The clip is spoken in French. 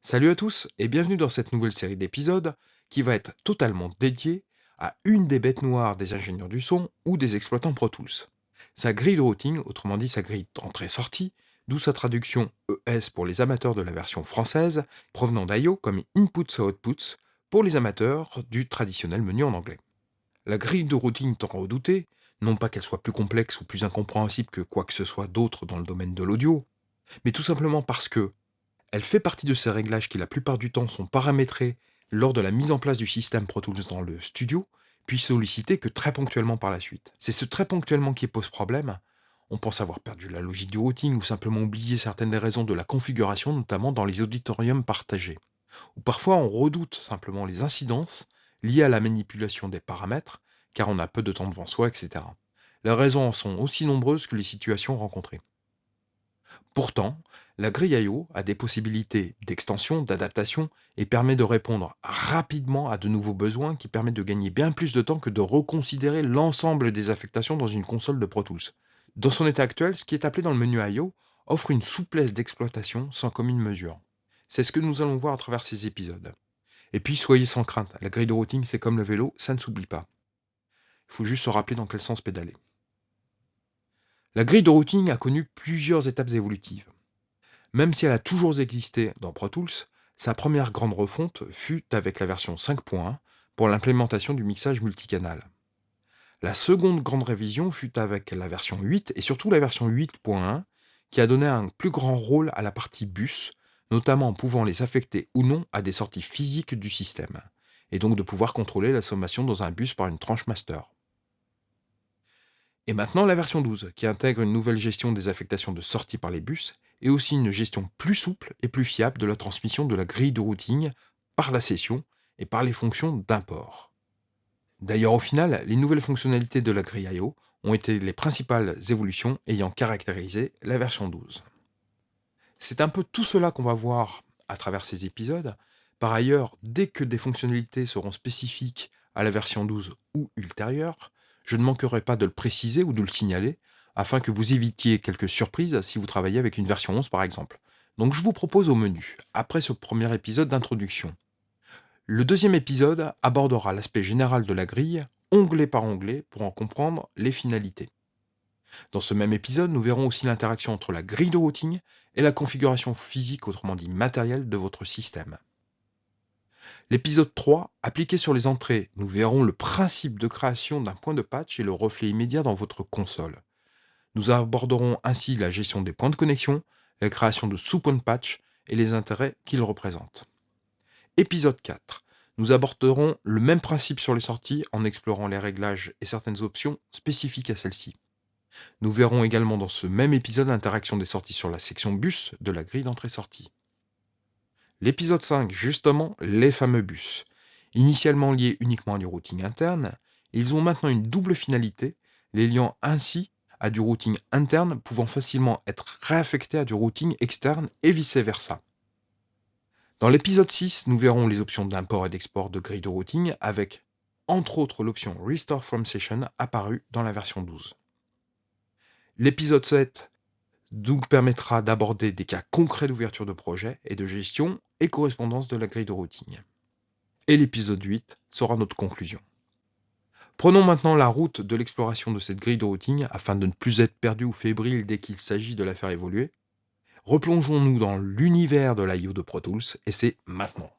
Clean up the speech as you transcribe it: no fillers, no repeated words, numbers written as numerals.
Salut à tous et bienvenue dans cette nouvelle série d'épisodes qui va être totalement dédiée à une des bêtes noires des ingénieurs du son ou des exploitants Pro Tools. Sa grille de routing, autrement dit sa grille d'entrée-sortie, d'où sa traduction ES pour les amateurs de la version française, provenant d'IO comme Inputs et Outputs pour les amateurs du traditionnel menu en anglais. La grille de routing tant redoutée, non pas qu'elle soit plus complexe ou plus incompréhensible que quoi que ce soit d'autre dans le domaine de l'audio, mais tout simplement parce que elle fait partie de ces réglages qui la plupart du temps sont paramétrés lors de la mise en place du système Pro Tools dans le studio, puis sollicités que très ponctuellement par la suite. C'est ce très ponctuellement qui pose problème. On pense avoir perdu la logique du routing ou simplement oublié certaines des raisons de la configuration, notamment dans les auditoriums partagés. Ou parfois on redoute simplement les incidences liées à la manipulation des paramètres, car on a peu de temps devant soi, etc. Les raisons en sont aussi nombreuses que les situations rencontrées. Pourtant, la grille I/O a des possibilités d'extension, d'adaptation et permet de répondre rapidement à de nouveaux besoins qui permettent de gagner bien plus de temps que de reconsidérer l'ensemble des affectations dans une console de Pro Tools. Dans son état actuel, ce qui est appelé dans le menu I/O offre une souplesse d'exploitation sans commune mesure. C'est ce que nous allons voir à travers ces épisodes. Et puis soyez sans crainte, la grille de routing c'est comme le vélo, ça ne s'oublie pas. Il faut juste se rappeler dans quel sens pédaler. La grille de routing a connu plusieurs étapes évolutives. Même si elle a toujours existé dans Pro Tools, sa première grande refonte fut avec la version 5.1 pour l'implémentation du mixage multicanal. La seconde grande révision fut avec la version 8 et surtout la version 8.1 qui a donné un plus grand rôle à la partie bus, notamment en pouvant les affecter ou non à des sorties physiques du système, et donc de pouvoir contrôler la sommation dans un bus par une tranche master. Et maintenant la version 12, qui intègre une nouvelle gestion des affectations de sortie par les bus, et aussi une gestion plus souple et plus fiable de la transmission de la grille de routing par la session et par les fonctions d'import. D'ailleurs au final, les nouvelles fonctionnalités de la grille I/O ont été les principales évolutions ayant caractérisé la version 12. C'est un peu tout cela qu'on va voir à travers ces épisodes. Par ailleurs, dès que des fonctionnalités seront spécifiques à la version 12 ou ultérieure, je ne manquerai pas de le préciser ou de le signaler, afin que vous évitiez quelques surprises si vous travaillez avec une version 11 par exemple. Donc je vous propose au menu, après ce premier épisode d'introduction. Le deuxième épisode abordera l'aspect général de la grille, onglet par onglet, pour en comprendre les finalités. Dans ce même épisode, nous verrons aussi l'interaction entre la grille de routing et la configuration physique, autrement dit matérielle, de votre système. L'épisode 3, appliqué sur les entrées, nous verrons le principe de création d'un point de patch et le reflet immédiat dans votre console. Nous aborderons ainsi la gestion des points de connexion, la création de sous-points de patch et les intérêts qu'ils représentent. Épisode 4, nous aborderons le même principe sur les sorties en explorant les réglages et certaines options spécifiques à celles-ci. Nous verrons également dans ce même épisode l'interaction des sorties sur la section bus de la grille d'entrée-sortie. L'épisode 5, justement, les fameux bus. Initialement liés uniquement à du routing interne, ils ont maintenant une double finalité, les liant ainsi à du routing interne pouvant facilement être réaffecté à du routing externe et vice-versa. Dans l'épisode 6, nous verrons les options d'import et d'export de grille de routing avec, entre autres, l'option Restore from Session apparue dans la version 12. L'épisode 7 nous permettra d'aborder des cas concrets d'ouverture de projet et de gestion et correspondance de la grille de routing. Et l'épisode 8 sera notre conclusion. Prenons maintenant la route de l'exploration de cette grille de routing afin de ne plus être perdu ou fébrile dès qu'il s'agit de la faire évoluer. Replongeons-nous dans l'univers de l'IO de Pro Tools et c'est maintenant.